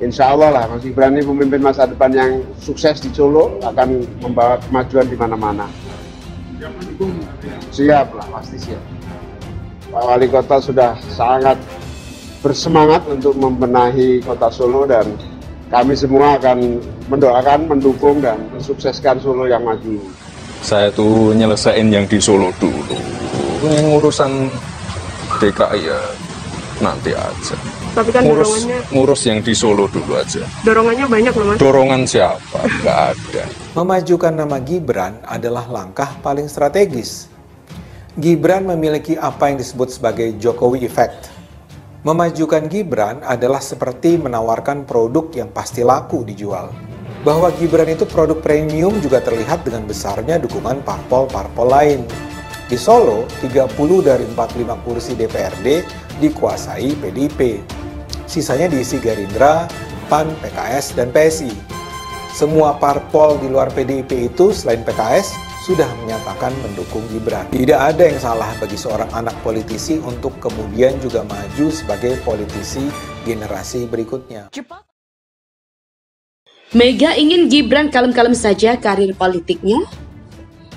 insya Allah lah Mas Gibran ini pemimpin masa depan yang sukses di Solo, akan membawa kemajuan di mana-mana. Siap lah, pasti siap. Pak Wali Kota sudah sangat bersemangat untuk membenahi Kota Solo dan kami semua akan mendoakan, mendukung dan mensukseskan Solo yang maju. Saya tuh nyelesain yang di Solo dulu. Yang urusan DKI ya nanti aja. Tapi kan ngurus yang di Solo dulu aja. Dorongannya banyak loh Mas. Dorongan siapa? Nggak ada. Memajukan nama Gibran adalah langkah paling strategis. Gibran memiliki apa yang disebut sebagai Jokowi Effect. Memajukan Gibran adalah seperti menawarkan produk yang pasti laku dijual. Bahwa Gibran itu produk premium juga terlihat dengan besarnya dukungan parpol-parpol lain. Di Solo, 30 dari 45 kursi DPRD dikuasai PDIP. Sisanya diisi Gerindra, PAN, PKS, dan PSI. Semua parpol di luar PDIP itu selain PKS sudah menyatakan mendukung Gibran. Tidak ada yang salah bagi seorang anak politisi untuk kemudian juga maju sebagai politisi generasi berikutnya. Mega ingin Gibran kalem-kalem saja karir politiknya?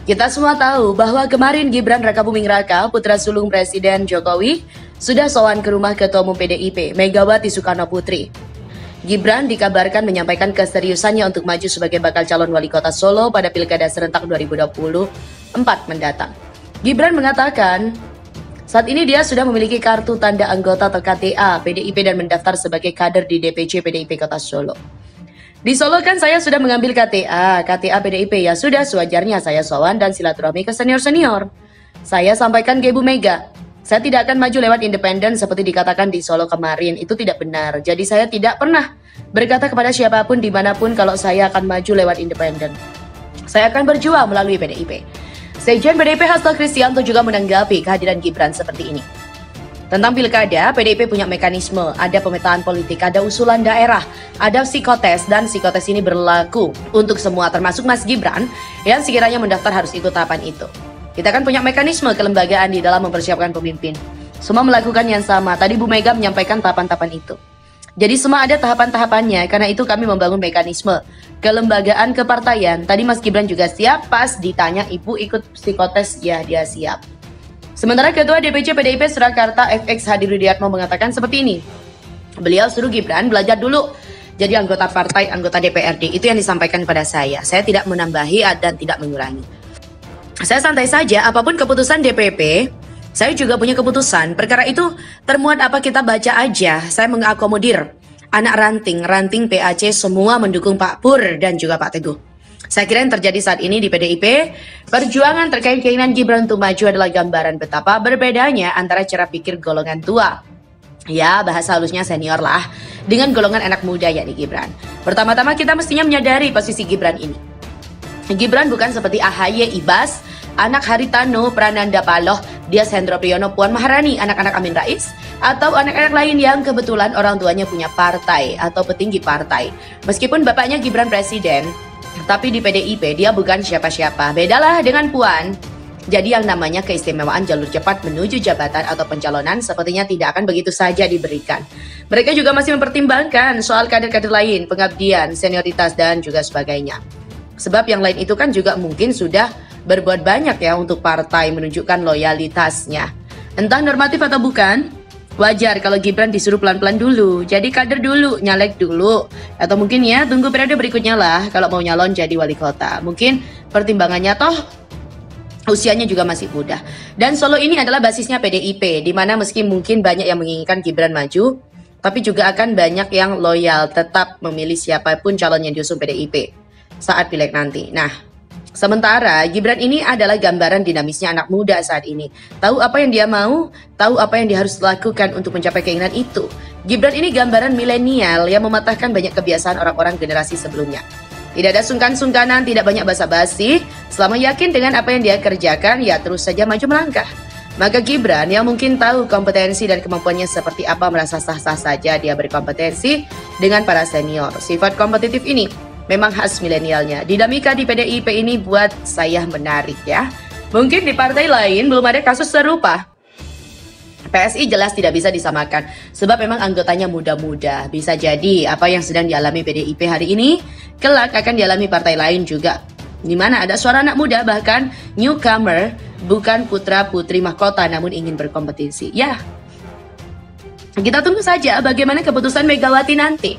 Kita semua tahu bahwa kemarin Gibran Rakabuming Raka, putra sulung Presiden Jokowi, sudah sowan ke rumah Ketua Umum PDIP, Megawati Soekarno Putri. Gibran dikabarkan menyampaikan keseriusannya untuk maju sebagai bakal calon wali kota Solo pada Pilkada serentak 2024 mendatang. Gibran mengatakan, saat ini dia sudah memiliki kartu tanda anggota atau KTA PDIP dan mendaftar sebagai kader di DPC PDIP Kota Solo. Di Solo kan saya sudah mengambil KTA PDIP, ya sudah sewajarnya saya sowan dan silaturahmi ke senior-senior. Saya sampaikan ke Ibu Mega, saya tidak akan maju lewat independen seperti dikatakan di Solo kemarin, itu tidak benar. Jadi saya tidak pernah berkata kepada siapapun dimanapun kalau saya akan maju lewat independen. Saya akan berjuang melalui PDIP. Sekjen PDIP Hasto Kristianto juga menanggapi kehadiran Gibran seperti ini. Tentang pilkada, PDIP punya mekanisme, ada pemetaan politik, ada usulan daerah, ada psikotes, dan psikotes ini berlaku untuk semua, termasuk Mas Gibran yang sekiranya mendaftar harus ikut tahapan itu. Kita kan punya mekanisme kelembagaan di dalam mempersiapkan pemimpin. Semua melakukan yang sama, tadi Bu Mega menyampaikan tahapan-tahapan itu. Jadi semua ada tahapan-tahapannya, karena itu kami membangun mekanisme kelembagaan kepartaian. Tadi Mas Gibran juga siap, pas ditanya Ibu ikut psikotes, ya dia siap. Sementara Ketua DPC PDIP Surakarta FX Hadi Rudiatmo mengatakan seperti ini. Beliau suruh Gibran belajar dulu jadi anggota partai, anggota DPRD. Itu yang disampaikan kepada saya. Saya tidak menambahi dan tidak mengurangi. Saya santai saja, apapun keputusan DPP, saya juga punya keputusan. Perkara itu termuat apa kita baca aja. Saya mengakomodir anak ranting PAC semua mendukung Pak Pur dan juga Pak Teguh. Saya kira yang terjadi saat ini di PDIP, perjuangan terkait keinginan Gibran untuk maju adalah gambaran betapa berbedanya antara cara pikir golongan tua. Ya, bahasa halusnya senior lah, dengan golongan anak muda yakni Gibran. Pertama-tama kita mestinya menyadari posisi Gibran ini. Gibran bukan seperti AHY Ibas, anak Haritano, Prananda Paloh, Dias Hendro Priyono, Puan Maharani, anak-anak Amin Rais, atau anak-anak lain yang kebetulan orang tuanya punya partai atau petinggi partai. Meskipun bapaknya Gibran presiden, tapi di PDIP dia bukan siapa-siapa. Bedalah dengan Puan. Jadi yang namanya keistimewaan jalur cepat menuju jabatan atau pencalonan sepertinya tidak akan begitu saja diberikan. Mereka juga masih mempertimbangkan soal kader-kader lain, pengabdian, senioritas, dan juga sebagainya. Sebab yang lain itu kan juga mungkin sudah berbuat banyak ya untuk partai menunjukkan loyalitasnya. Entah normatif atau bukan, wajar kalau Gibran disuruh pelan-pelan dulu, jadi kader dulu, nyalek dulu. Atau mungkin ya tunggu periode berikutnya lah kalau mau nyalon jadi wali kota. Mungkin pertimbangannya toh usianya juga masih muda. Dan Solo ini adalah basisnya PDIP, di mana meski mungkin banyak yang menginginkan Gibran maju, tapi juga akan banyak yang loyal tetap memilih siapapun calon yang diusung PDIP saat pileg nanti. Nah, sementara Gibran ini adalah gambaran dinamisnya anak muda saat ini. Tahu apa yang dia mau, tahu apa yang dia harus lakukan untuk mencapai keinginan itu. Gibran ini gambaran milenial yang mematahkan banyak kebiasaan orang-orang generasi sebelumnya. Tidak ada sungkan-sungkanan, tidak banyak basa-basi. Selama yakin dengan apa yang dia kerjakan, ya terus saja maju melangkah. Maka Gibran yang mungkin tahu kompetensi dan kemampuannya seperti apa, merasa sah-sah saja dia berkompetensi dengan para senior. Sifat kompetitif ini memang khas milenialnya. Dinamika di PDIP ini buat saya menarik ya. Mungkin di partai lain belum ada kasus serupa. PSI jelas tidak bisa disamakan, sebab memang anggotanya muda-muda. Bisa jadi apa yang sedang dialami PDIP hari ini, kelak akan dialami partai lain juga. Di mana ada suara anak muda, bahkan newcomer, bukan putra-putri mahkota namun ingin berkompetisi. Ya, kita tunggu saja bagaimana keputusan Megawati nanti.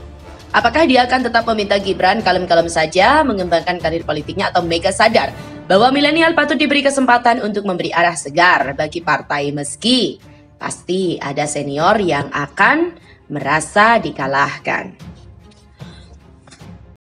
Apakah dia akan tetap meminta Gibran kalem-kalem saja mengembangkan karir politiknya, atau Mega sadar bahwa milenial patut diberi kesempatan untuk memberi arah segar bagi partai, meski pasti ada senior yang akan merasa dikalahkan.